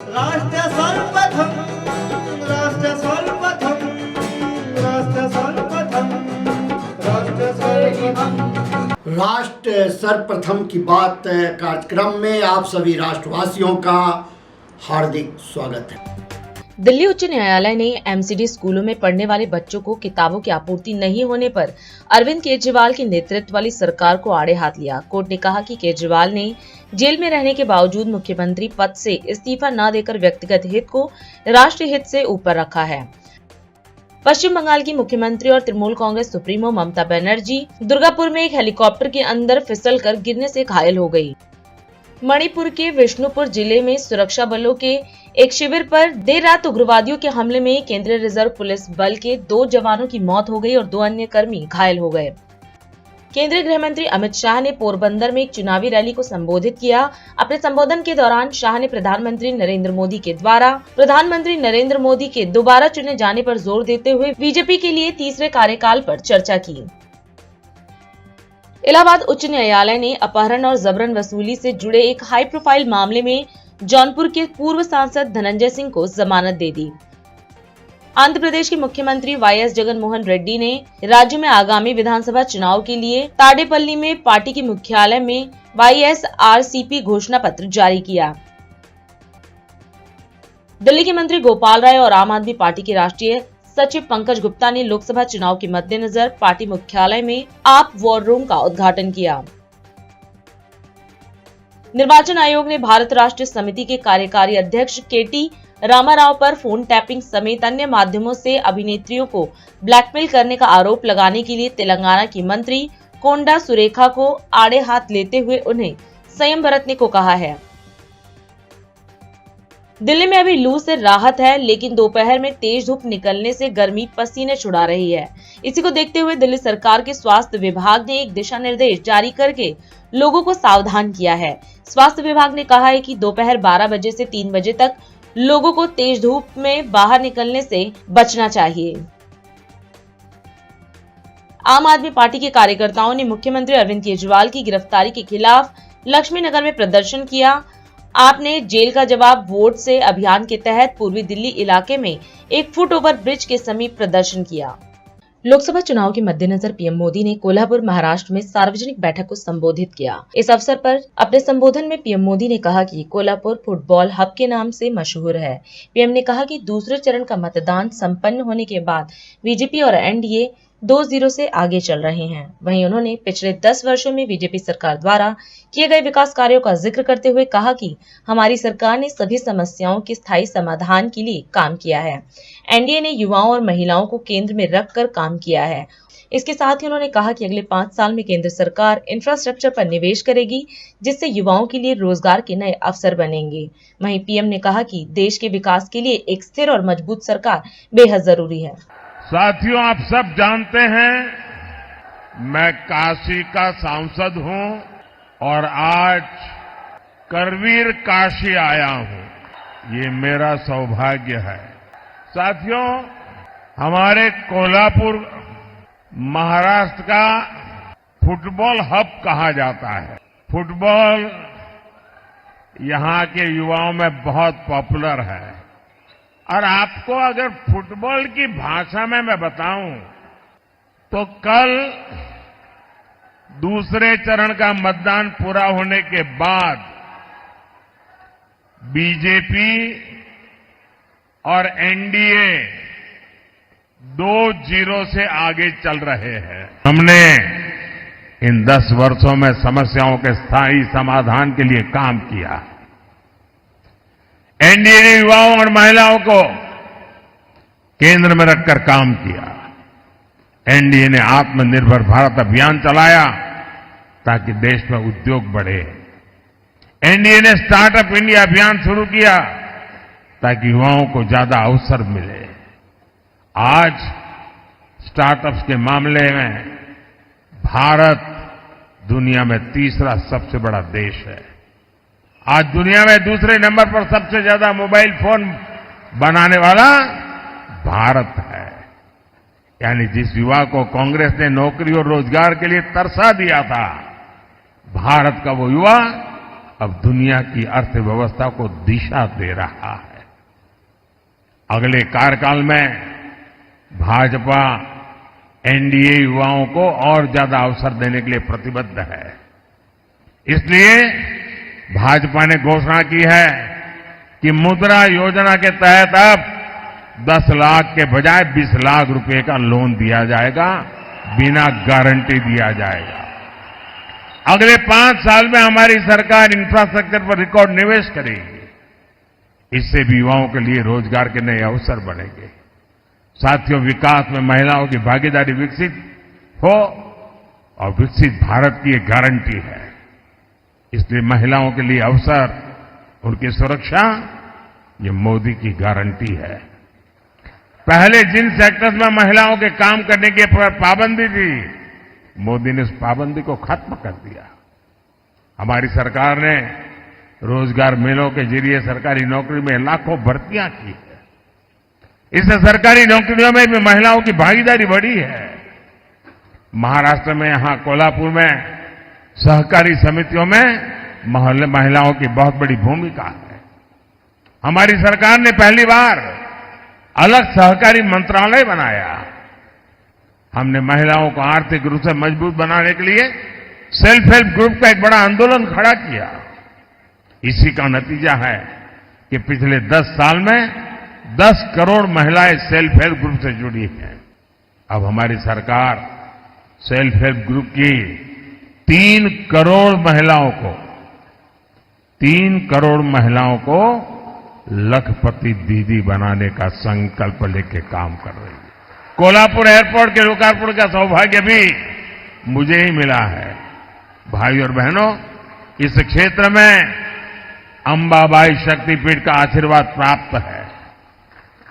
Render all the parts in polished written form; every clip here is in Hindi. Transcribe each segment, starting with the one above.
राष्ट्र सर्वप्रथम, राष्ट्र सर्वप्रथम, राष्ट्र सर्वप्रथम, राष्ट्र सर्वप्रथम। राष्ट्र सर्वप्रथम की बात कार्यक्रम में आप सभी राष्ट्रवासियों का हार्दिक स्वागत है। दिल्ली उच्च न्यायालय ने एमसीडी स्कूलों में पढ़ने वाले बच्चों को किताबों की आपूर्ति नहीं होने पर अरविंद केजरीवाल की नेतृत्व वाली सरकार को आड़े हाथ लिया। कोर्ट ने कहा कि केजरीवाल ने जेल में रहने के बावजूद मुख्यमंत्री पद से इस्तीफा न देकर व्यक्तिगत हित को राष्ट्रीय हित से ऊपर रखा है। पश्चिम बंगाल की मुख्यमंत्री और तृणमूल कांग्रेस सुप्रीमो ममता बनर्जी दुर्गापुर में एक हेलीकॉप्टर के अंदर फिसलकर गिरने से घायल हो गई। मणिपुर के विष्णुपुर जिले में सुरक्षा बलों के एक शिविर पर देर रात उग्रवादियों के हमले में केंद्रीय रिजर्व पुलिस बल के 2 जवानों की मौत हो गई और 2 अन्य कर्मी घायल हो गए। केंद्रीय गृह मंत्री अमित शाह ने पोरबंदर में एक चुनावी रैली को संबोधित किया। अपने संबोधन के दौरान शाह ने प्रधानमंत्री नरेंद्र मोदी के द्वारा प्रधानमंत्री नरेंद्र मोदी के दोबारा चुने जाने पर जोर देते हुए बीजेपी के लिए तीसरे कार्यकाल पर चर्चा की। इलाहाबाद उच्च न्यायालय ने अपहरण और जबरन वसूली से जुड़े एक हाई प्रोफाइल मामले में जौनपुर के पूर्व सांसद धनंजय सिंह को जमानत दे दी। आंध्र प्रदेश के मुख्यमंत्री वाईएस जगनमोहन रेड्डी ने राज्य में आगामी विधानसभा चुनाव के लिए ताडेपल्ली में पार्टी के मुख्यालय में वाईएसआरसीपी घोषणा पत्र जारी किया। दिल्ली के मंत्री गोपाल राय और आम आदमी पार्टी के राष्ट्रीय सचिव पंकज गुप्ता ने लोकसभा चुनाव के मद्देनजर पार्टी मुख्यालय में आप वॉर रूम का उद्घाटन किया। निर्वाचन आयोग ने भारत राष्ट्रीय समिति के कार्यकारी अध्यक्ष केटी रामाराव पर फोन टैपिंग समेत अन्य माध्यमों से अभिनेत्रियों को ब्लैकमेल करने का आरोप लगाने के लिए तेलंगाना की मंत्री कोंडा सुरेखा को आड़े हाथ लेते हुए उन्हें संयम बरतने को कहा है। दिल्ली में अभी लू से राहत है, लेकिन दोपहर में तेज धूप निकलने से गर्मी पसीने छुड़ा रही है। इसी को देखते हुए दिल्ली सरकार के स्वास्थ्य विभाग ने एक दिशा निर्देश जारी करके लोगों को सावधान किया है। स्वास्थ्य विभाग ने कहा है कि दोपहर 12 बजे से 3 बजे तक लोगों को तेज धूप में बाहर निकलने से बचना चाहिए। आम आदमी पार्टी के कार्यकर्ताओं ने मुख्यमंत्री अरविंद केजरीवाल की गिरफ्तारी के खिलाफ लक्ष्मी नगर में प्रदर्शन किया। आपने जेल का जवाब वोट से अभियान के तहत पूर्वी दिल्ली इलाके में एक फुट ओवर ब्रिज के समीप प्रदर्शन किया। लोकसभा चुनाव के मद्देनजर पीएम मोदी ने कोल्हापुर महाराष्ट्र में सार्वजनिक बैठक को संबोधित किया। इस अवसर पर अपने संबोधन में पीएम मोदी ने कहा कि कोल्हापुर फुटबॉल हब के नाम से मशहूर है। पीएम ने कहा कि दूसरे चरण का मतदान संपन्न होने के बाद बीजेपी और एनडीए 2-0 से आगे चल रहे हैं। वहीं उन्होंने पिछले 10 वर्षों में बीजेपी सरकार द्वारा किए गए विकास कार्यों का जिक्र करते हुए कहा कि हमारी सरकार ने सभी समस्याओं के स्थायी समाधान के लिए काम किया है। एनडीए ने युवाओं और महिलाओं को केंद्र में रखकर काम किया है। इसके साथ ही उन्होंने कहा कि अगले 5 साल में केंद्र सरकार इंफ्रास्ट्रक्चर पर निवेश करेगी, जिससे युवाओं के लिए रोजगार के नए अवसर बनेंगे। वहीं पीएम ने कहा कि देश के विकास के लिए एक स्थिर और मजबूत सरकार बेहद जरूरी है। साथियों, आप सब जानते हैं मैं काशी का सांसद हूं और आज करवीर काशी आया हूं। ये मेरा सौभाग्य है। साथियों, हमारे कोल्हापुर महाराष्ट्र का फुटबॉल हब कहा जाता है। फुटबॉल यहां के युवाओं में बहुत पॉपुलर है और आपको अगर फुटबॉल की भाषा में मैं बताऊं तो कल दूसरे चरण का मतदान पूरा होने के बाद बीजेपी और एनडीए 2-0 से आगे चल रहे हैं। हमने इन 10 वर्षों में समस्याओं के स्थायी समाधान के लिए काम किया। एनडीए ने युवाओं और महिलाओं को केंद्र में रखकर काम किया। एनडीए ने आत्मनिर्भर भारत अभियान चलाया ताकि देश में उद्योग बढ़े। एनडीए ने स्टार्टअप इंडिया अभियान शुरू किया ताकि युवाओं को ज्यादा अवसर मिले। आज स्टार्टअप्स के मामले में भारत दुनिया में तीसरा सबसे बड़ा देश है। आज दुनिया में दूसरे नंबर पर सबसे ज्यादा मोबाइल फोन बनाने वाला भारत है। यानी जिस युवा को कांग्रेस ने नौकरी और रोजगार के लिए तरसा दिया था, भारत का वो युवा अब दुनिया की अर्थव्यवस्था को दिशा दे रहा है। अगले कार्यकाल में भाजपा एनडीए युवाओं को और ज्यादा अवसर देने के लिए प्रतिबद्ध है। इसलिए भाजपा ने घोषणा की है कि मुद्रा योजना के तहत अब 10 लाख के बजाय 20 लाख रुपए का लोन दिया जाएगा, बिना गारंटी दिया जाएगा। अगले 5 साल में हमारी सरकार इंफ्रास्ट्रक्चर पर रिकॉर्ड निवेश करेगी। इससे भी युवाओं के लिए रोजगार के नए अवसर बनेंगे। साथियों, विकास में महिलाओं की भागीदारी विकसित हो और विकसित भारत की एक गारंटी है। इसलिए महिलाओं के लिए अवसर, उनकी सुरक्षा, ये मोदी की गारंटी है। पहले जिन सेक्टर्स में महिलाओं के काम करने की पाबंदी थी, मोदी ने उस पाबंदी को खत्म कर दिया। हमारी सरकार ने रोजगार मेलों के जरिए सरकारी नौकरी में लाखों भर्तियां की है। इससे सरकारी नौकरियों में भी महिलाओं की भागीदारी बढ़ी है। महाराष्ट्र में, यहां कोल्हापुर में सहकारी समितियों में महिलाओं की बहुत बड़ी भूमिका है। हमारी सरकार ने पहली बार अलग सहकारी मंत्रालय बनाया। हमने महिलाओं को आर्थिक रूप से मजबूत बनाने के लिए सेल्फ हेल्प ग्रुप का एक बड़ा आंदोलन खड़ा किया। इसी का नतीजा है कि पिछले 10 साल में 10 करोड़ महिलाएं सेल्फ हेल्प ग्रुप से जुड़ी हैं। अब हमारी सरकार सेल्फ हेल्प ग्रुप की 3 करोड़ महिलाओं को लखपति दीदी बनाने का संकल्प लेके काम कर रही है। कोल्हापुर एयरपोर्ट के लोकार्पण का सौभाग्य भी मुझे ही मिला है। भाई और बहनों, इस क्षेत्र में अंबाबाई शक्तिपीठ का आशीर्वाद प्राप्त है।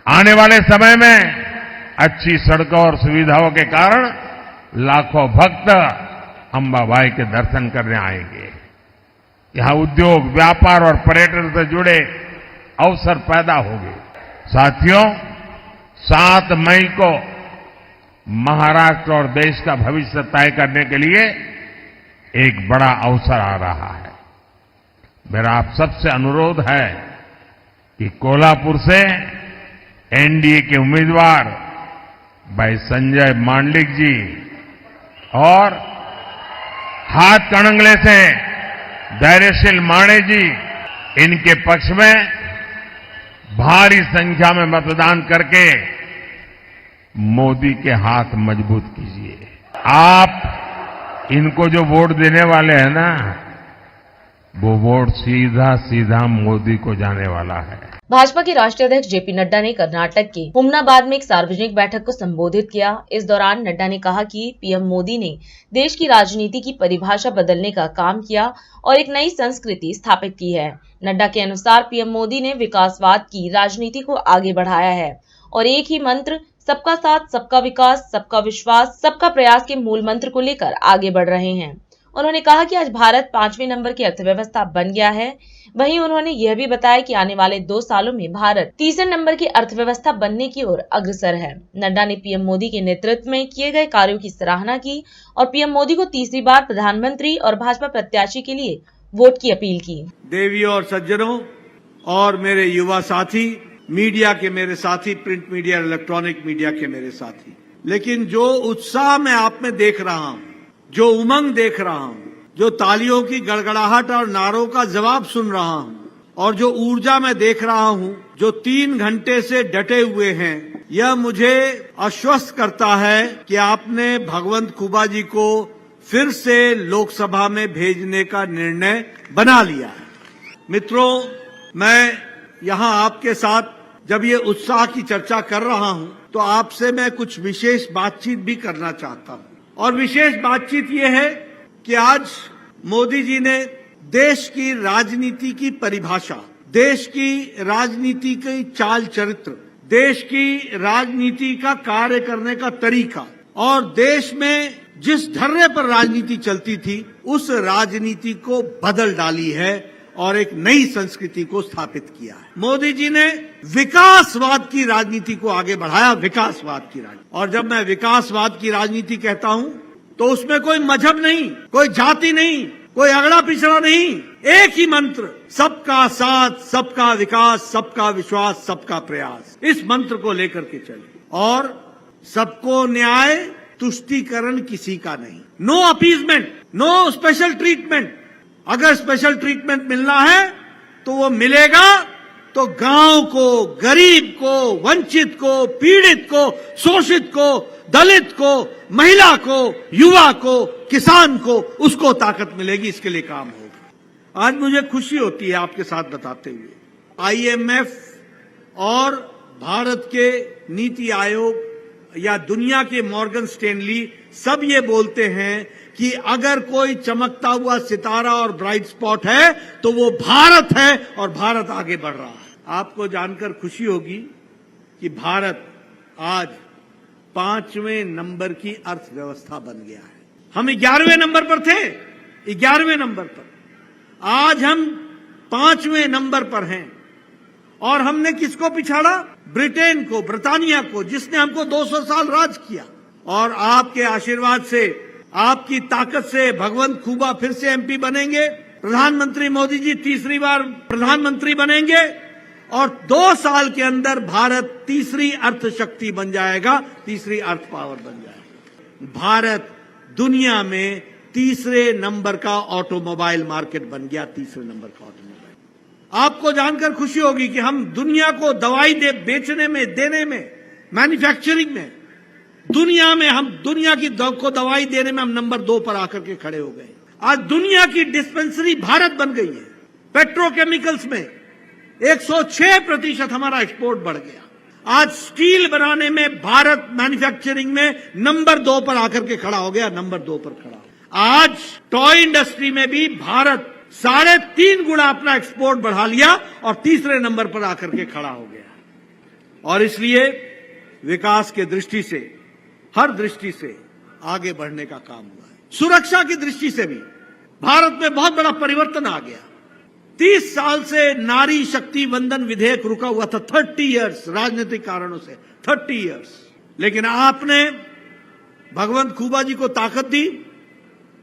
आने वाले समय में अच्छी सड़कों और सुविधाओं के कारण लाखों भक्त अंबाबाई के दर्शन करने आएंगे। यहां उद्योग, व्यापार और पर्यटन से जुड़े अवसर पैदा होंगे। साथियों, 7 मई को महाराष्ट्र और देश का भविष्य तय करने के लिए एक बड़ा अवसर आ रहा है। मेरा आप सबसे अनुरोध है कि कोल्हापुर से एनडीए के उम्मीदवार भाई संजय मांडलिक जी और हाथकणंगले से धैर्यशील माणे जी, इनके पक्ष में भारी संख्या में मतदान करके मोदी के हाथ मजबूत कीजिए। आप इनको जो वोट देने वाले हैं ना, वो वोट सीधा सीधा मोदी को जाने वाला है। भाजपा के राष्ट्रीय अध्यक्ष जेपी नड्डा ने कर्नाटक के हुमनाबाद में एक सार्वजनिक बैठक को संबोधित किया। इस दौरान नड्डा ने कहा कि पीएम मोदी ने देश की राजनीति की परिभाषा बदलने का काम किया और एक नई संस्कृति स्थापित की है। नड्डा के अनुसार पीएम मोदी ने विकासवाद की राजनीति को आगे बढ़ाया है और एक ही मंत्र, सबका साथ, सबका विकास, सबका विश्वास, सबका प्रयास के मूल मंत्र को लेकर आगे बढ़ रहे हैं। उन्होंने कहा कि आज भारत 5वें नंबर की अर्थव्यवस्था बन गया है। वहीं उन्होंने यह भी बताया कि आने वाले 2 सालों में भारत 3रे नंबर की अर्थव्यवस्था बनने की ओर अग्रसर है। नड्डा ने पीएम मोदी के नेतृत्व में किए गए कार्यों की सराहना की और पीएम मोदी को 3री बार प्रधानमंत्री और भाजपा प्रत्याशी के लिए वोट की अपील की। देवियों और सज्जनों और मेरे युवा साथी, मीडिया के मेरे साथी, प्रिंट मीडिया, इलेक्ट्रॉनिक मीडिया के मेरे साथी, लेकिन जो उत्साह मैं आप में देख रहा हूं, जो उमंग देख रहा हूं, जो तालियों की गड़गड़ाहट और नारों का जवाब सुन रहा हूं और जो ऊर्जा मैं देख रहा हूं, जो 3 घंटे से डटे हुए हैं, यह मुझे आश्वस्त करता है कि आपने भगवंत खुबा जी को फिर से लोकसभा में भेजने का निर्णय बना लिया है। मित्रों, मैं यहां आपके साथ जब ये उत्साह की चर्चा कर रहा हूं तो आपसे मैं कुछ विशेष बातचीत भी करना चाहता हूं। और विशेष बातचीत ये है कि आज मोदी जी ने देश की राजनीति की परिभाषा, देश की राजनीति की चाल चरित्र, देश की राजनीति का कार्य करने का तरीका और देश में जिस ढर्रे पर राजनीति चलती थी उस राजनीति को बदल डाली है और एक नई संस्कृति को स्थापित किया है। मोदी जी ने विकासवाद की राजनीति को आगे बढ़ाया, विकासवाद की राजनीति। और जब मैं विकासवाद की राजनीति कहता हूं तो उसमें कोई मजहब नहीं, कोई जाति नहीं, कोई अगड़ा पिछड़ा नहीं, एक ही मंत्र, सबका साथ, सबका विकास, सबका विश्वास, सबका प्रयास। इस मंत्र को लेकर के चले और सबको न्याय, तुष्टीकरण किसी का नहीं, no appeasement, no special treatment. अगर स्पेशल ट्रीटमेंट मिलना है तो वो मिलेगा तो गांव को, गरीब को, वंचित को, पीड़ित को, शोषित को, दलित को, महिला को, युवा को, किसान को, उसको ताकत मिलेगी। इसके लिए काम होगा। आज मुझे खुशी होती है आपके साथ बताते हुए, IMF और भारत के नीति आयोग या दुनिया के मॉर्गन स्टैनली सब ये बोलते हैं कि अगर कोई चमकता हुआ सितारा और ब्राइट स्पॉट है तो वो भारत है और भारत आगे बढ़ रहा है। आपको जानकर खुशी होगी कि भारत आज 5वें नंबर की अर्थव्यवस्था बन गया है। हम 11वें नंबर पर थे, 11वें नंबर पर, आज हम 5वें नंबर पर हैं। और हमने किसको पिछाड़ा? ब्रिटेन को, ब्रिटानिया को, जिसने हमको 200 साल राज किया। और आपके आशीर्वाद से, आपकी ताकत से भगवंत खूबा फिर से MP बनेंगे, प्रधानमंत्री मोदी जी तीसरी बार प्रधानमंत्री बनेंगे और 2 साल के अंदर भारत तीसरी अर्थशक्ति बन जाएगा, तीसरी अर्थ पावर बन जाएगा। भारत दुनिया में तीसरे नंबर का ऑटोमोबाइल मार्केट बन गया, तीसरे नंबर का ऑटोमोबाइल। आपको जानकर खुशी होगी कि हम दुनिया को दवाई बेचने में, देने में, मैन्युफैक्चरिंग में, दुनिया में हम दुनिया की को दवाई देने में हम नंबर 2 पर आकर के खड़े हो गए। आज दुनिया की डिस्पेंसरी भारत बन गई है। पेट्रोकेमिकल्स में 106% हमारा एक्सपोर्ट बढ़ गया। आज स्टील बनाने में भारत मैन्युफैक्चरिंग में नंबर 2 पर आकर के खड़ा हो गया, नंबर 2 पर खड़ा। आज टॉय इंडस्ट्री में भी भारत 3.5 गुना अपना एक्सपोर्ट बढ़ा लिया और तीसरे नंबर पर आकर के खड़ा हो गया। और इसलिए विकास के दृष्टि से, हर दृष्टि से आगे बढ़ने का काम हुआ है। सुरक्षा की दृष्टि से भी भारत में बहुत बड़ा परिवर्तन आ गया। 30 साल से नारी शक्ति वंदन विधेयक रुका हुआ था, 30 इयर्स, राजनीतिक कारणों से 30 इयर्स। लेकिन आपने भगवंत खूबा जी को ताकत दी,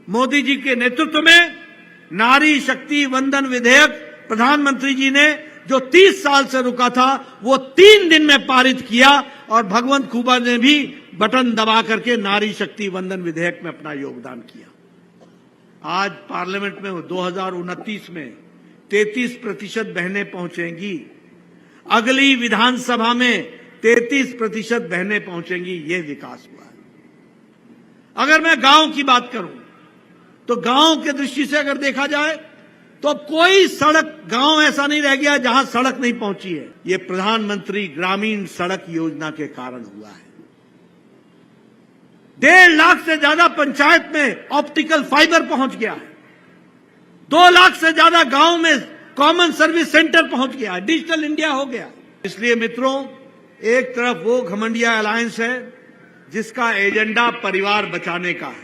मोदी जी के नेतृत्व में नारी शक्ति वंदन विधेयक प्रधानमंत्री जी ने जो 30 साल से रुका था वो 3 दिन में पारित किया और भगवंत खूबा ने भी बटन दबा करके नारी शक्ति वंदन विधेयक में अपना योगदान किया। आज पार्लियामेंट में 2029 में 33% बहनें पहुंचेंगी, अगली विधानसभा में 33% बहनें पहुंचेंगी। ये विकास हुआ है। अगर मैं गांव की बात करूं तो गांव के दृष्टि से अगर देखा जाए तो कोई सड़क गांव ऐसा नहीं रह गया जहां सड़क नहीं पहुंची है। ये प्रधानमंत्री ग्रामीण सड़क योजना के कारण हुआ है। 1.5 लाख से ज्यादा पंचायत में ऑप्टिकल फाइबर पहुंच गया है। 2 लाख से ज्यादा गांव में कॉमन सर्विस सेंटर पहुंच गया है। डिजिटल इंडिया हो गया। इसलिए मित्रों, एक तरफ वो घमंडिया अलायंस है जिसका एजेंडा परिवार बचाने का है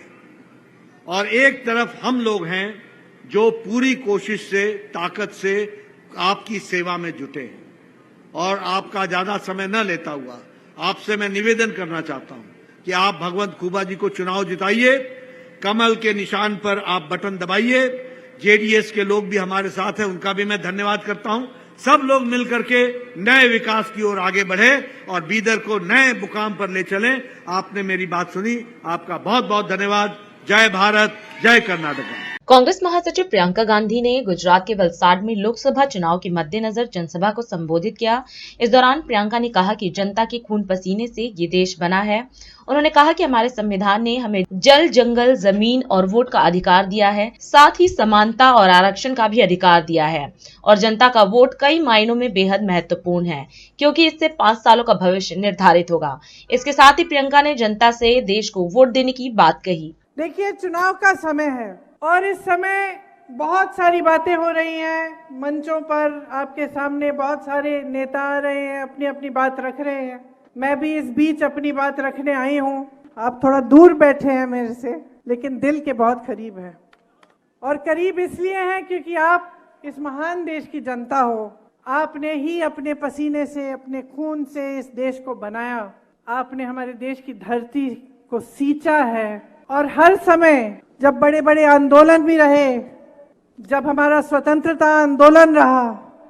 और एक तरफ हम लोग हैं जो पूरी कोशिश से, ताकत से आपकी सेवा में जुटे हैं। और आपका ज्यादा समय न लेता हुआ आपसे मैं निवेदन करना चाहता हूं कि आप भगवंत खूबा जी को चुनाव जिताइए, कमल के निशान पर आप बटन दबाइए। JDS के लोग भी हमारे साथ हैं, उनका भी मैं धन्यवाद करता हूं। सब लोग मिलकर के नए विकास की ओर आगे बढ़े और बीदर को नए मुकाम पर ले चलें। आपने मेरी बात सुनी, आपका बहुत बहुत धन्यवाद। जय भारत, जय कर्नाटक। कांग्रेस महासचिव प्रियंका गांधी ने गुजरात के वलसाड में लोकसभा चुनाव के मद्देनजर जनसभा को संबोधित किया। इस दौरान प्रियंका ने कहा कि जनता के खून पसीने से ये देश बना है। उन्होंने कहा कि हमारे संविधान ने हमें जल, जंगल, जमीन और वोट का अधिकार दिया है, साथ ही समानता और आरक्षण का भी अधिकार दिया है। और जनता का वोट कई मायनों में बेहद महत्वपूर्ण है, क्योंकि इससे 5 सालों का भविष्य निर्धारित होगा। इसके साथ ही प्रियंका ने जनता से देश को वोट देने की बात कही। देखिए, चुनाव का समय है और इस समय बहुत सारी बातें हो रही हैं मंचों पर। आपके सामने बहुत सारे नेता आ रहे हैं, अपनी अपनी बात रख रहे हैं। मैं भी इस बीच अपनी बात रखने आई हूं। आप थोड़ा दूर बैठे हैं मेरे से, लेकिन दिल के बहुत करीब हैं। और करीब इसलिए हैं क्योंकि आप इस महान देश की जनता हो। आपने ही अपने पसीने से, अपने खून से इस देश को बनाया। आपने हमारे देश की धरती को सींचा है। और हर समय जब बड़े बड़े आंदोलन भी रहे, जब हमारा स्वतंत्रता आंदोलन रहा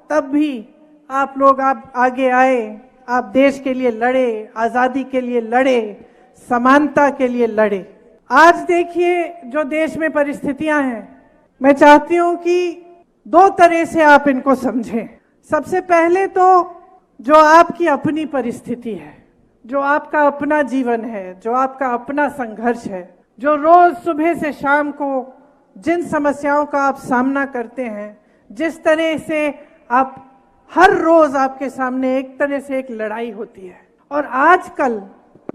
तब भी आप लोग आगे आए, आप देश के लिए लड़े, आजादी के लिए लड़े, समानता के लिए लड़े। आज देखिए जो देश में परिस्थितियां हैं, मैं चाहती हूं कि दो तरह से आप इनको समझें। सबसे पहले तो जो आपकी अपनी परिस्थिति है, जो आपका अपना जीवन है, जो आपका अपना संघर्ष है, जो रोज सुबह से शाम को जिन समस्याओं का आप सामना करते हैं, जिस तरह से आप हर रोज आपके सामने एक तरह से एक लड़ाई होती है। और आजकल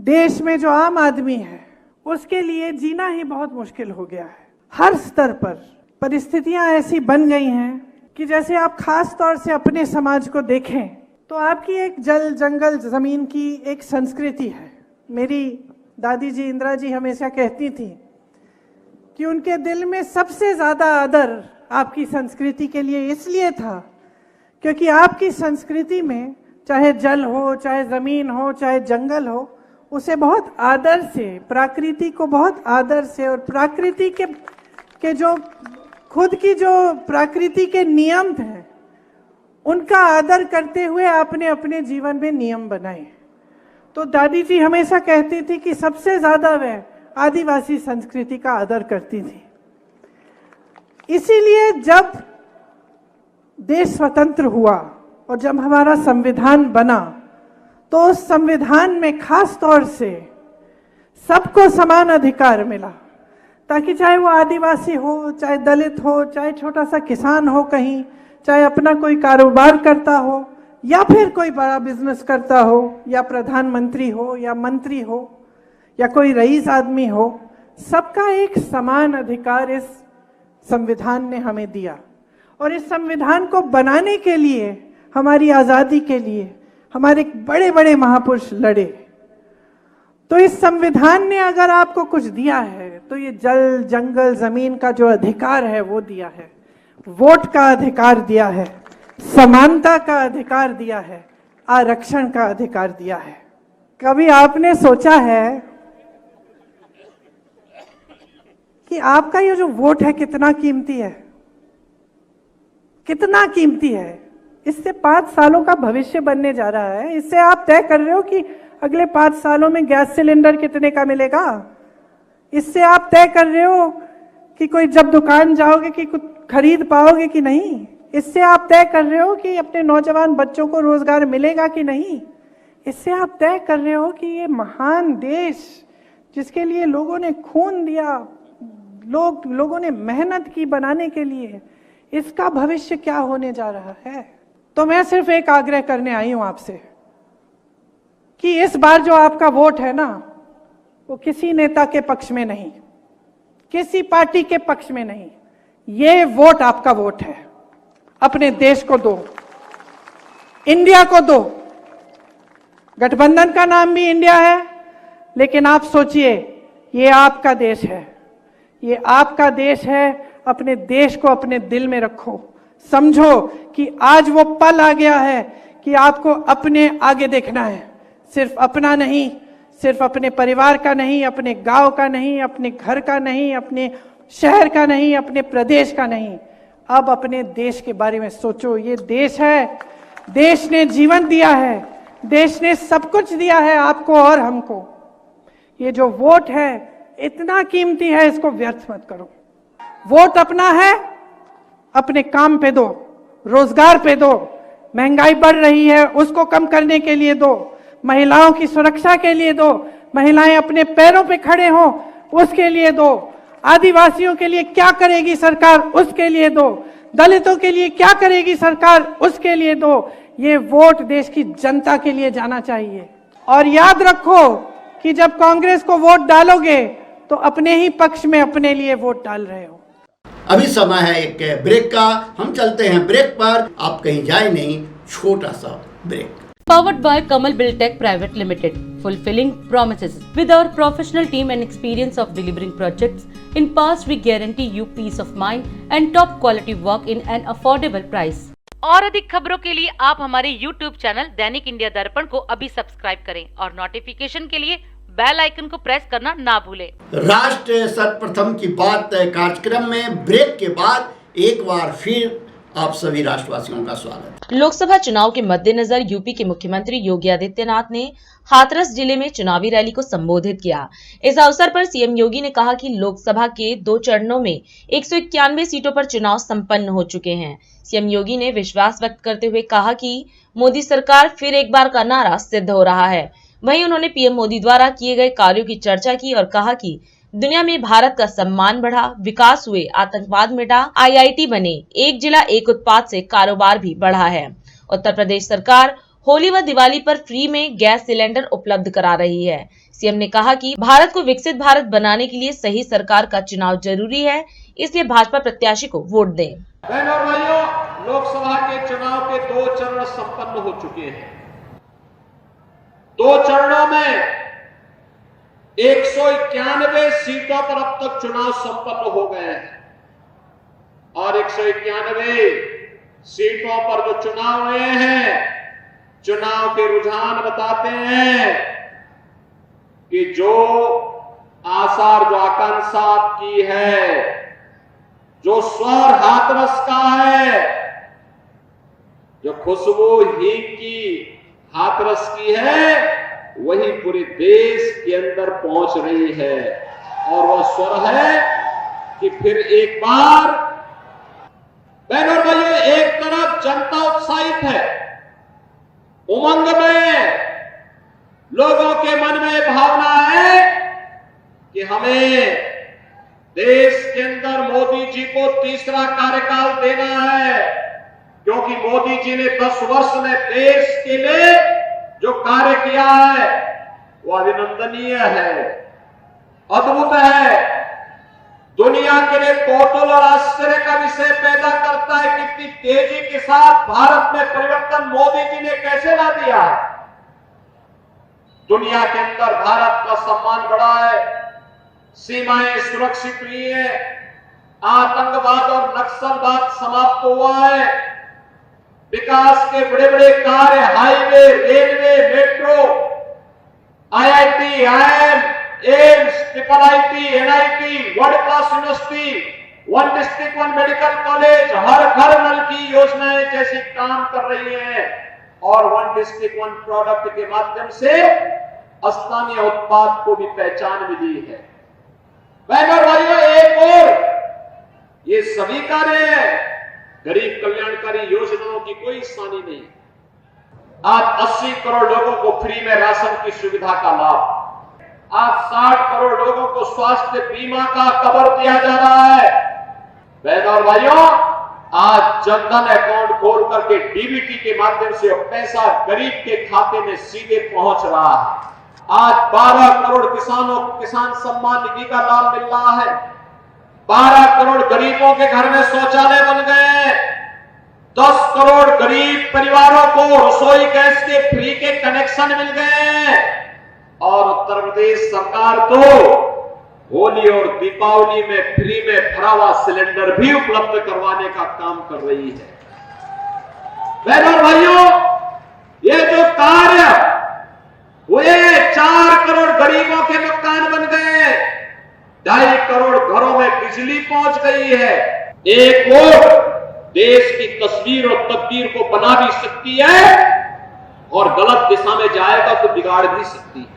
देश में जो आम आदमी है उसके लिए जीना ही बहुत मुश्किल हो गया है। हर स्तर पर परिस्थितियां ऐसी बन गई हैं कि जैसे आप खास तौर से अपने समाज को देखें तो आपकी एक जल जंगल जमीन की एक संस्कृति है। मेरी दादी जी इंदिरा जी हमेशा कहती थी कि उनके दिल में सबसे ज्यादा आदर आपकी संस्कृति के लिए इसलिए था क्योंकि आपकी संस्कृति में चाहे जल हो, चाहे जमीन हो, चाहे जंगल हो, उसे बहुत आदर से, प्रकृति को बहुत आदर से, और प्रकृति के जो खुद की जो प्रकृति के नियम हैं उनका आदर करते हुए आपने अपने जीवन में नियम बनाए। तो दादी जी हमेशा कहती थी कि सबसे ज्यादा वह आदिवासी संस्कृति का आदर करती थी। इसीलिए जब देश स्वतंत्र हुआ और जब हमारा संविधान बना तो उस संविधान में खास तौर से सबको समान अधिकार मिला, ताकि चाहे वो आदिवासी हो, चाहे दलित हो, चाहे छोटा सा किसान हो कहीं, चाहे अपना कोई कारोबार करता हो, या फिर कोई बड़ा बिजनेस करता हो, या प्रधानमंत्री हो, या मंत्री हो, या कोई रईस आदमी हो, सबका एक समान अधिकार इस संविधान ने हमें दिया। और इस संविधान को बनाने के लिए, हमारी आजादी के लिए हमारे बड़े बड़े महापुरुष लड़े। तो इस संविधान ने अगर आपको कुछ दिया है तो ये जल जंगल जमीन का जो अधिकार है वो दिया है, वोट का अधिकार दिया है, समानता का अधिकार दिया है, आरक्षण का अधिकार दिया है। कभी आपने सोचा है कि आपका ये जो वोट है कितना कीमती है? कितना कीमती है? इससे 5 सालों का भविष्य बनने जा रहा है। इससे आप तय कर रहे हो कि अगले 5 सालों में गैस सिलेंडर कितने का मिलेगा। इससे आप तय कर रहे हो कि कोई जब दुकान जाओगे कि कुछ खरीद पाओगे कि नहीं। इससे आप तय कर रहे हो कि अपने नौजवान बच्चों को रोजगार मिलेगा कि नहीं। इससे आप तय कर रहे हो कि ये महान देश जिसके लिए लोगों ने खून दिया, लोगों ने मेहनत की बनाने के लिए, इसका भविष्य क्या होने जा रहा है। तो मैं सिर्फ एक आग्रह करने आई हूं आपसे कि इस बार जो आपका वोट है ना, वो किसी नेता के पक्ष में नहीं, किसी पार्टी के पक्ष में नहीं, ये वोट आपका वोट है। अपने देश को दो, इंडिया को दो। गठबंधन का नाम भी इंडिया है, लेकिन आप सोचिए ये आपका देश है, ये आपका देश है। अपने देश को अपने दिल में रखो, समझो कि आज वो पल आ गया है कि आपको अपने आगे देखना है। सिर्फ अपना नहीं, सिर्फ अपने परिवार का नहीं, अपने गांव का नहीं, अपने घर का नहीं, अपने शहर का नहीं, अपने प्रदेश का नहीं, अब अपने देश के बारे में सोचो। ये देश है, देश ने जीवन दिया है, देश ने सब कुछ दिया है आपको और हमको। ये जो वोट है इतना कीमती है, इसको व्यर्थ मत करो। वोट अपना है, अपने काम पे दो, रोजगार पे दो, महंगाई बढ़ रही है उसको कम करने के लिए दो, महिलाओं की सुरक्षा के लिए दो, महिलाएं अपने पैरों पे खड़े हों उसके लिए दो, आदिवासियों के लिए क्या करेगी सरकार उसके लिए दो, दलितों के लिए क्या करेगी सरकार उसके लिए दो। ये वोट देश की जनता के लिए जाना चाहिए। और याद रखो कि जब कांग्रेस को वोट डालोगे तो अपने ही पक्ष में अपने लिए वोट डाल रहे हो। अभी समय है एक ब्रेक का, हम चलते हैं ब्रेक पर, आप कहीं जाए नहीं, छोटा सा break. Powered by Kamal Buildtech Private Limited, fulfilling promises. With our professional team and experience of delivering projects, in past we guarantee you peace of mind and top quality work in an affordable price. और अधिक खबरों के लिए आप हमारे YouTube चैनल दैनिक इंडिया दर्पण को अभी सब्सक्राइब करें और नोटिफिकेशन के लिए बेल आइकन को प्रेस करना ना भूलें। राष्ट्र सर्वप्रथम की बात कार्यक्रम में ब्रेक के बाद एक बार फिर आप सभी राष्ट्रवासियों का स्वागत। लोकसभा चुनाव के मद्देनजर यूपी के मुख्यमंत्री योगी आदित्यनाथ ने हाथरस जिले में चुनावी रैली को संबोधित किया। इस अवसर पर सीएम योगी ने कहा कि लोकसभा के 2 चरणों में 191 सीटों पर चुनाव संपन्न हो चुके हैं। सीएम योगी ने विश्वास व्यक्त करते हुए कहा कि मोदी सरकार फिर एक बार का नारा सिद्ध हो रहा है। वहीं उन्होंने पीएम मोदी द्वारा किए गए कार्यों की चर्चा की और कहा कि दुनिया में भारत का सम्मान बढ़ा, विकास हुए, आतंकवाद मिटा, आईआईटी बने, एक जिला एक उत्पाद से कारोबार भी बढ़ा है। उत्तर प्रदेश सरकार होली व दिवाली पर फ्री में गैस सिलेंडर उपलब्ध करा रही है। सीएम ने कहा कि भारत को विकसित भारत बनाने के लिए सही सरकार का चुनाव जरूरी है, इसलिए भाजपा प्रत्याशी को वोट दें। बहनों और भाइयों, लोकसभा के चुनाव के 2 चरण संपन्न हो चुके हैं। 2 चरणों में 191 सीटों पर अब तक चुनाव संपन्न हो गए हैं और 191 सीटों पर जो चुनाव हुए हैं, चुनाव के रुझान बताते हैं कि जो आसार, जो आकांक्षा आपकी है, जो स्वर हाथरस का है, जो खुशबू हींग की हाथरस की है, वही पूरे देश के अंदर पहुंच रही है। और वह स्वर है कि फिर एक बार, बहनों और भाइयों, एक तरफ जनता उत्साहित है, उमंग में, लोगों के मन में भावना है कि हमें देश के अंदर मोदी जी को तीसरा कार्यकाल देना है, क्योंकि मोदी जी ने 10 वर्ष में देश के लिए जो कार्य किया है वो अभिनंदनीय है, अद्भुत है, दुनिया के लिए कौतूहल और आश्चर्य का विषय पैदा करता है। कितनी तेजी के साथ भारत में परिवर्तन मोदी जी ने कैसे ला दिया है। दुनिया के अंदर भारत का सम्मान बढ़ा है, सीमाएं सुरक्षित हुई है, आतंकवाद और नक्सलवाद समाप्त हुआ है, विकास के बड़े बड़े कार्य, highway, railway, metro, IIT, IIM, AIIMS, IIIT, NIT, world class university, 1 district 1 medical college, हर घर नल की योजनाएं जैसी काम कर रही हैं और 1 डिस्ट्रिक्ट 1 प्रोडक्ट के माध्यम से स्थानीय उत्पाद को भी पहचान मिली है। बहनों और भाइयों, एक और ये सभी कार्य है, गरीब कल्याणकारी योजनाओं की कोई स्थानी नहीं। आज 80 करोड़ लोगों को फ्री में राशन की सुविधा का लाभ, आज 60 करोड़ लोगों को स्वास्थ्य बीमा का कवर दिया जा रहा है। बहनों और भाइयों, आज जनधन अकाउंट खोल करके डीबीटी के माध्यम से पैसा गरीब के खाते में सीधे पहुंच रहा है। आज 12 करोड़ किसानों को किसान सम्मान निधि का लाभ मिल रहा है। 12 करोड़ गरीबों के घर में शौचालय बन गए। 10 करोड़ गरीब परिवारों को रसोई गैस के फ्री के कनेक्शन मिल गए। और उत्तर प्रदेश सरकार तो होली और दीपावली में फ्री में भरा हुआ सिलेंडर भी उपलब्ध करवाने का काम कर रही है। बहनों और भाइयों, ये जो कार्य हुए, 4 करोड़ गरीबों के मकान बन गए, 2.5 करोड़ घरों में बिजली पहुंच गई है। एक वोट देश की तस्वीर और तकदीर को बना भी सकती है और गलत दिशा में जाएगा तो बिगाड़ भी सकती है।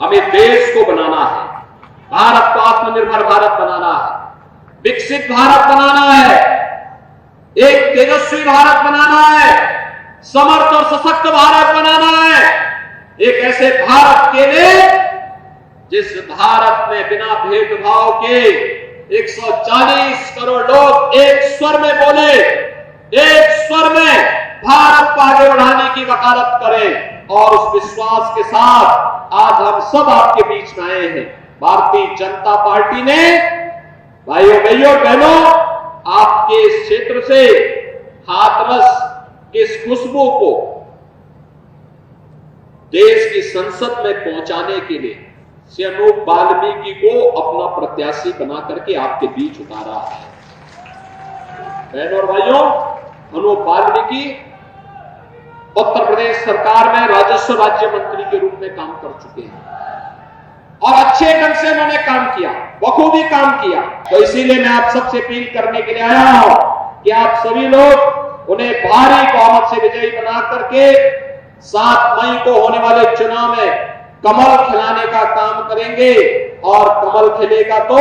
हमें देश को बनाना है, भारत को आत्मनिर्भर भारत बनाना है, विकसित भारत बनाना है, एक तेजस्वी भारत बनाना है, समर्थ और सशक्त भारत बनाना है, एक ऐसे भारत के लिए जिस भारत में बिना भेदभाव के 140 करोड़ लोग एक स्वर में बोले, एक स्वर में भारत को आगे बढ़ाने की वकालत करें। और उस विश्वास के साथ आज हम सब आपके बीच में आए हैं। भारतीय जनता पार्टी ने भाइयों बहनों, आपके इस क्षेत्र से हाथरस की इस खुशबू को देश की संसद में पहुंचाने के लिए श्री अनूप वाल्मीकि को अपना प्रत्याशी बना करके आपके बीच उतारा है। बहनों और भाइयों, अनूप वाल्मीकि उत्तर प्रदेश सरकार में राजस्व राज्य मंत्री के रूप में काम कर चुके हैं। और अच्छे ढंग से उन्होंने काम किया, बखूबी काम किया। तो इसीलिए मैं आप सबसे अपील करने के लिए आया हूं कि आप सभी लोग उन्हें भारी बहुमत से विजयी बना करके 7 मई को होने वाले चुनाव में कमल खिलाने का काम करेंगे, और कमल खिलेगा तो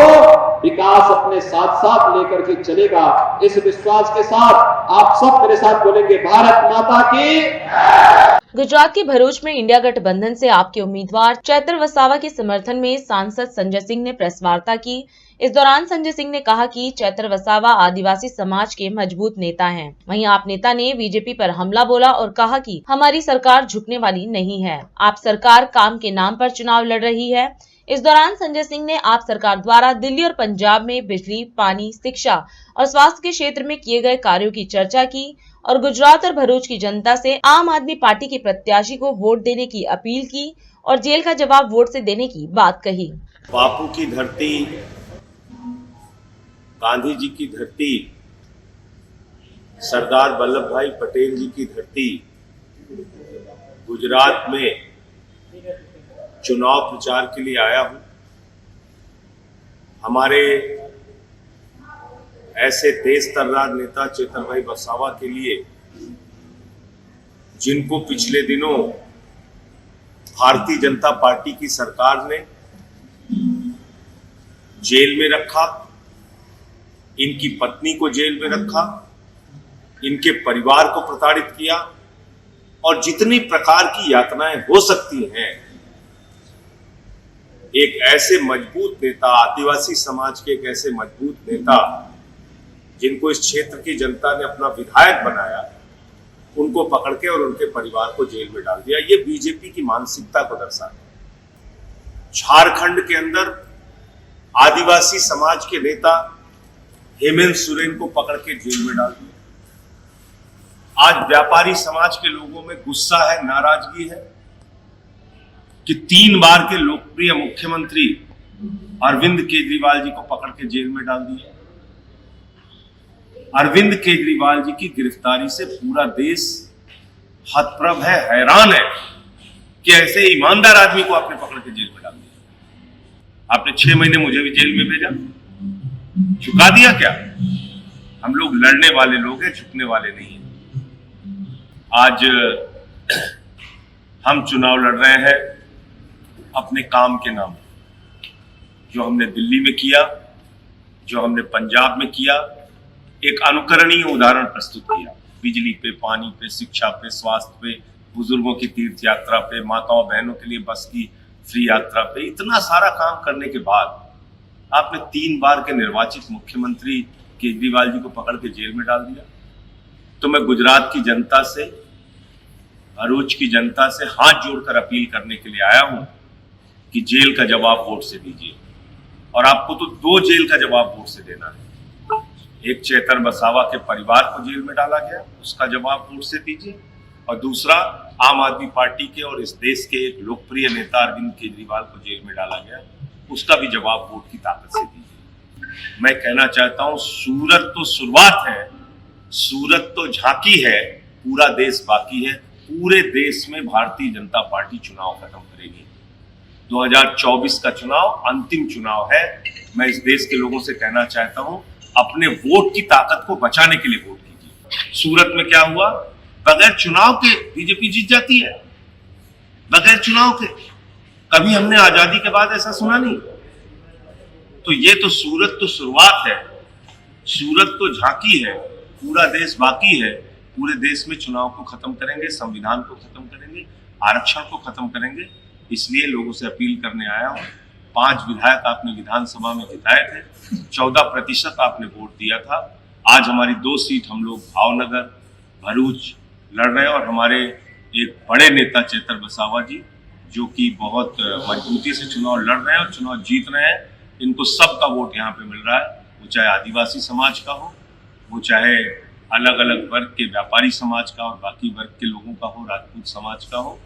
विकास अपने साथ साथ लेकर के चलेगा। इस विश्वास के साथ आप सब मेरे साथ बोलेंगे, भारत माता की। गुजरात के भरूच में इंडिया गठबंधन से आपके उम्मीदवार चैतर वसावा के समर्थन में सांसद संजय सिंह ने प्रेस वार्ता की। इस दौरान संजय सिंह ने कहा कि चैतर वसावा आदिवासी समाज के मजबूत नेता हैं। वहीं आप नेता ने बीजेपी पर हमला बोला और कहा कि हमारी सरकार झुकने वाली नहीं है, आप सरकार काम के नाम पर चुनाव लड़ रही है। इस दौरान संजय सिंह ने आप सरकार द्वारा दिल्ली और पंजाब में बिजली, पानी, शिक्षा और स्वास्थ्य के क्षेत्र में किए गए कार्यों की चर्चा की और गुजरात और भरूच की जनता से आम आदमी पार्टी के प्रत्याशी को वोट देने की अपील की और जेल का जवाब वोट से देने की बात कही। बापू की धरती, गांधी जी की धरती, सरदार वल्लभ भाई पटेल जी की धरती, गुजरात में चुनाव प्रचार के लिए आया हूं। हमारे ऐसे तेज तर्रार नेता चेतन भाई वसावा के लिए, जिनको पिछले दिनों भारतीय जनता पार्टी की सरकार ने जेल में रखा, इनकी पत्नी को जेल में रखा, इनके परिवार को प्रताड़ित किया और जितनी प्रकार की यातनाएं हो सकती हैं, एक ऐसे मजबूत नेता, आदिवासी समाज के एक ऐसे मजबूत नेता जिनको इस क्षेत्र की जनता ने अपना विधायक बनाया, उनको पकड़ के और उनके परिवार को जेल में डाल दिया। ये बीजेपी की मानसिकता को दर्शाता है। झारखंड के अंदर आदिवासी समाज के नेता हेमंत सोरेन को पकड़ के जेल में डाल दिया। आज व्यापारी समाज के लोगों में गुस्सा है, नाराजगी है कि 3 बार के लोकप्रिय मुख्यमंत्री अरविंद केजरीवाल जी को पकड़ के जेल में डाल दिया। अरविंद केजरीवाल जी की गिरफ्तारी से पूरा देश हतप्रभ है, हैरान है कि ऐसे ईमानदार आदमी को आपने पकड़ के जेल में डाल दिया। आपने 6 महीने मुझे भी जेल में भेजा, झुका दिया क्या? हम लोग लड़ने वाले लोग हैं, झुकने वाले नहीं हैं। आज हम चुनाव लड़ रहे हैं अपने काम के नाम, जो हमने दिल्ली में किया, जो हमने पंजाब में किया, एक अनुकरणीय उदाहरण प्रस्तुत किया। बिजली पे, पानी पे, शिक्षा पे, स्वास्थ्य पे, बुजुर्गों की तीर्थ यात्रा पे, माताओं बहनों के लिए बस की फ्री यात्रा पे, इतना सारा काम करने के बाद आपने 3 बार के निर्वाचित मुख्यमंत्री केजरीवाल जी को पकड़ के जेल में डाल दिया। तो मैं गुजरात की जनता से, भरूच की जनता से हाथ जोड़कर अपील करने के लिए आया हूं कि जेल का जवाब वोट से दीजिए। और आपको तो 2 जेल का जवाब वोट से देना है। एक चेतर वसावा के परिवार को जेल में डाला गया, उसका जवाब वोट से दीजिए, और दूसरा आम आदमी पार्टी के और इस देश के एक लोकप्रिय नेता अरविंद केजरीवाल को जेल में डाला गया, उसका भी जवाब वोट की ताकत से दीजिए। मैं कहना चाहता हूं, सूरत तो शुरुआत है, सूरत तो झांकी है, पूरा देश बाकी है। पूरे देश में भारतीय जनता पार्टी चुनाव खत्म करेगी। 2024 का चुनाव अंतिम चुनाव है। मैं इस देश के लोगों से कहना चाहता हूं, अपने वोट की ताकत को बचाने के लिए वोट कीजिए। सूरत में क्या हुआ? बगैर चुनाव के बीजेपी जीत जाती है, बगैर चुनाव के। कभी हमने आजादी के बाद ऐसा सुना नहीं। तो ये तो सूरत तो शुरुआत है, सूरत तो झांकी है, पूरा देश बाकी है। पूरे देश में चुनाव को खत्म करेंगे, संविधान को खत्म करेंगे, आरक्षण को खत्म करेंगे। इसलिए लोगों से अपील करने आया हूं। 5 विधायक आपने विधानसभा में जिताए थे, 14% आपने वोट दिया था। आज हमारी 2 सीट हम लोग भावनगर, भरूच लड़ रहे हैं, और हमारे एक बड़े नेता चेतर वसावा जी, जो कि बहुत मजबूती से चुनाव लड़ रहे हैं और चुनाव जीत रहे हैं। इनको सबका वोट यहाँ पे मिल रहा है, वो चाहे आदिवासी समाज का हो, वो चाहे अलग अलग वर्ग के व्यापारी समाज का और बाकी वर्ग के लोगों का हो, राजपूत समाज का हो,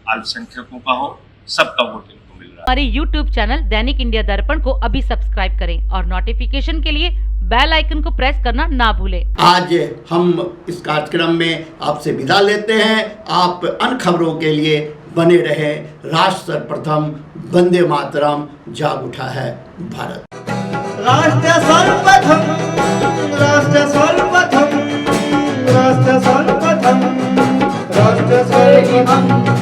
अल्पसंख्यकों का हो, सबका वोट इनको मिल रहा है। हमारे YouTube चैनल दैनिक इंडिया दर्पण को अभी सब्सक्राइब करें और नोटिफिकेशन के लिए बेल आइकन को प्रेस करना ना भूलें। आज हम इस कार्यक्रम में आपसे विदा लेते हैं। आप अन्य खबरों के लिए बने रहे। राष्ट्र सर्वप्रथम, वंदे मातरम, जाग उठा है भारत। राष्ट्र सर्वप्रथम, राष्ट्र सर्वप्रथम, राष्ट्र सर्वप्रथम, राष्ट्र सर्वप्रथम।